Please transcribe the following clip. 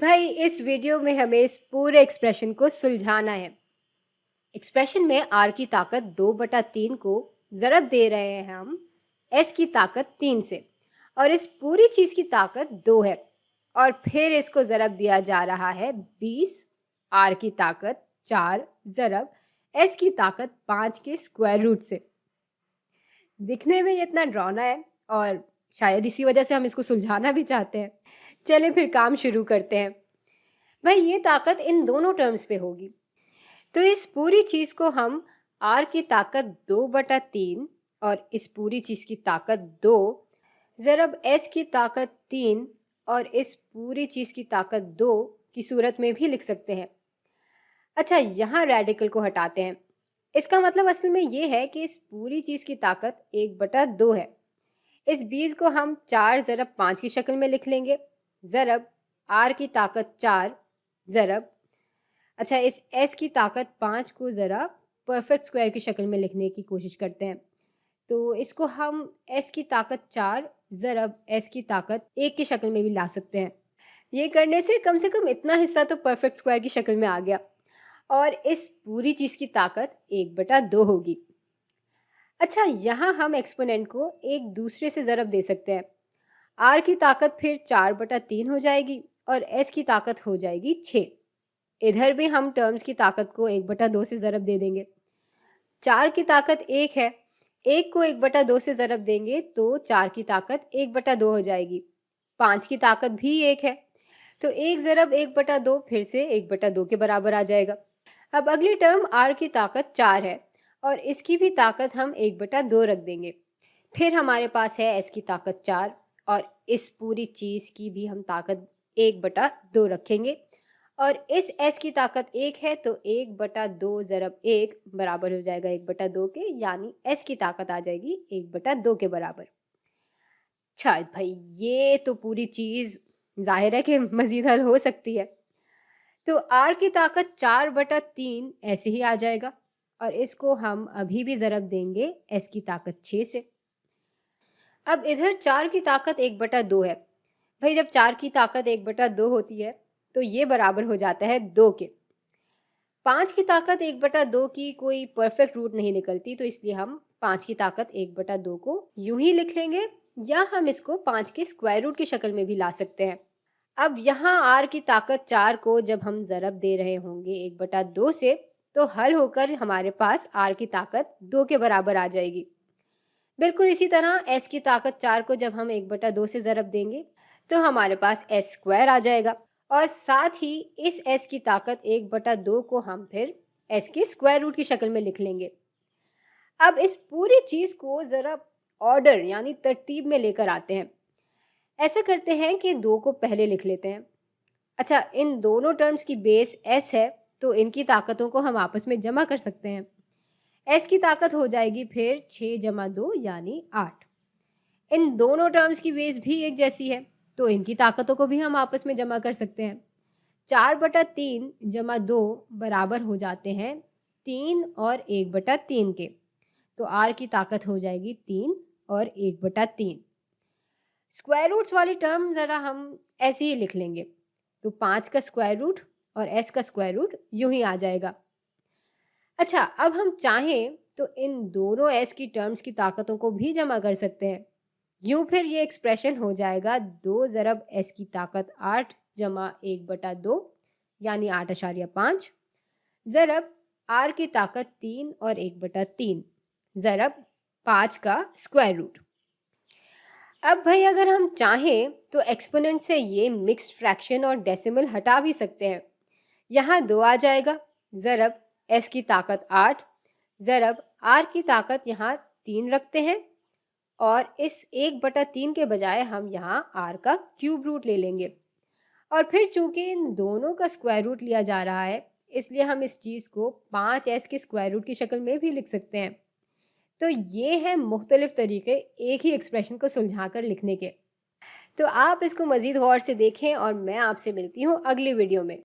भाई इस वीडियो में हमें इस पूरे एक्सप्रेशन को सुलझाना है। एक्सप्रेशन में आर की ताकत 2/3 को ज़रब दे रहे हैं हम एस की ताकत 3 से, और इस पूरी चीज़ की ताकत 2 है, और फिर इसको ज़रब दिया जा रहा है 20 आर की ताकत 4 ज़रब एस की ताकत 5 के स्क्वायर रूट से। दिखने में ये इतना डरावना है और शायद इसी वजह से हम इसको सुलझाना भी चाहते हैं। चलें फिर काम शुरू करते हैं। भाई ये ताकत इन दोनों टर्म्स पे होगी, तो इस पूरी चीज़ को हम आर की ताकत 2/3 और इस पूरी चीज़ की ताकत 2 ज़रब एस की ताकत 3 और इस पूरी चीज़ की ताकत 2 की सूरत में भी लिख सकते हैं। अच्छा, यहाँ रेडिकल को हटाते हैं। इसका मतलब असल में ये है कि इस पूरी चीज़ की ताकत 1/2 है। इस 20 को हम 4 ज़रब 5 की शक्ल में लिख लेंगे, ज़रब आर की ताकत 4 ज़रब, अच्छा, इस एस की ताकत 5 को ज़रा परफेक्ट स्क्वायर की शक्ल में लिखने की कोशिश करते हैं। तो इसको हम एस की ताकत 4 ज़रब एस की ताकत 1 की शक्ल में भी ला सकते हैं। ये करने से कम इतना हिस्सा तो परफेक्ट स्क्वायर की शक्ल में आ गया, और इस पूरी चीज़ की ताकत 1/2 होगी। अच्छा, यहाँ हम एक्सपोनेंट को एक दूसरे से ज़रब दे सकते हैं। आर की ताकत फिर 4/3 हो जाएगी और एस की ताकत हो जाएगी 6। इधर भी हम टर्म्स की ताकत को 1/2 से ज़रब दे देंगे। 4 की ताकत 1 है, 1 को 1/2 से ज़रब देंगे तो 4 की ताकत 1/2 हो जाएगी। 5 की ताकत भी 1 है, तो 1 ज़रब 1/2 फिर से 1/2 के बराबर आ जाएगा। अब अगली टर्म आर की ताकत 4 है और इसकी भी ताकत हम 1/2 रख देंगे। फिर हमारे पास है एस की ताकत 4 और इस पूरी चीज़ की भी हम ताकत 1/2 रखेंगे, और इस s की ताकत 1 है, तो 1/2 ज़रब 1 बराबर हो जाएगा 1/2 के, यानी s की ताकत आ जाएगी 1/2 के बराबर। अच्छा भाई, ये तो पूरी चीज़ ज़ाहिर है कि मज़ीद हल हो सकती है। तो r की ताकत 4/3 ऐसे ही आ जाएगा, और इसको हम अभी भी ज़रब देंगे s की ताकत 6 से। अब इधर 4 की ताकत 1/2 है। भाई जब 4 की ताकत 1/2 होती है तो ये बराबर हो जाता है 2 के। 5 की ताकत 1/2 की कोई परफेक्ट रूट नहीं निकलती, तो इसलिए हम 5 की ताकत 1/2 को यूं ही लिख लेंगे, या हम इसको 5 के स्क्वायर रूट की शक्ल में भी ला सकते हैं। अब यहाँ r की ताकत 4 को जब हम ज़रब दे रहे होंगे 1/2 से, तो हल होकर हमारे पास r की ताकत 2 के बराबर आ जाएगी। बिल्कुल इसी तरह s की ताकत 4 को जब हम 1/2 से ज़रब देंगे तो हमारे पास s स्क्वायर आ जाएगा, और साथ ही इस s की ताकत 1/2 को हम फिर s के स्क्वायर रूट की शक्ल में लिख लेंगे। अब इस पूरी चीज़ को ज़रा ऑर्डर यानी तरतीब में लेकर आते हैं। ऐसा करते हैं कि 2 को पहले लिख लेते हैं। अच्छा, इन दोनों टर्म्स की बेस s है, तो इनकी ताकतों को हम आपस में जमा कर सकते हैं। s की ताकत हो जाएगी फिर 6 × 2 यानी 8। इन दोनों टर्म्स की बेस भी एक जैसी है, तो इनकी ताकतों को भी हम आपस में जमा कर सकते हैं। 4/3 × 2 बराबर हो जाते हैं 3 और 1/3 के, तो r की ताकत हो जाएगी 3 और 1/3। स्क्वायर रूट्स वाली टर्म ज़रा हम ऐसे ही लिख लेंगे, तो 5 का स्क्वायर रूट और s का स्क्वायर रूट यूं ही आ जाएगा। अच्छा, अब हम चाहें तो इन दोनों s की टर्म्स की ताकतों को भी जमा कर सकते हैं। यूं फिर ये एक्सप्रेशन हो जाएगा 2 ज़रब s की ताकत 8 जमा 1/2 यानी 8.5 ज़रब r की ताकत 3 और 1/3 ज़रब 5 का स्क्वायर रूट। अब भाई अगर हम चाहें तो एक्सपोनेंट से ये मिक्स्ड फ्रैक्शन और डेसिमल हटा भी सकते हैं। यहाँ 2 आ जाएगा, ज़रब s की ताकत 8 ज़रब r की ताकत यहाँ 3 रखते हैं, और इस 1/3 के बजाय हम यहाँ r का क्यूब रूट ले लेंगे, और फिर चूंकि इन दोनों का स्क्वायर रूट लिया जा रहा है, इसलिए हम इस चीज़ को 5s के स्क्वायर रूट की शक्ल में भी लिख सकते हैं। तो ये है मुख्तलिफ तरीके एक ही एक्सप्रेशन को सुलझा कर लिखने के। तो आप इसको मज़ीद गौर से देखें और मैं आपसे मिलती हूँ अगली वीडियो में।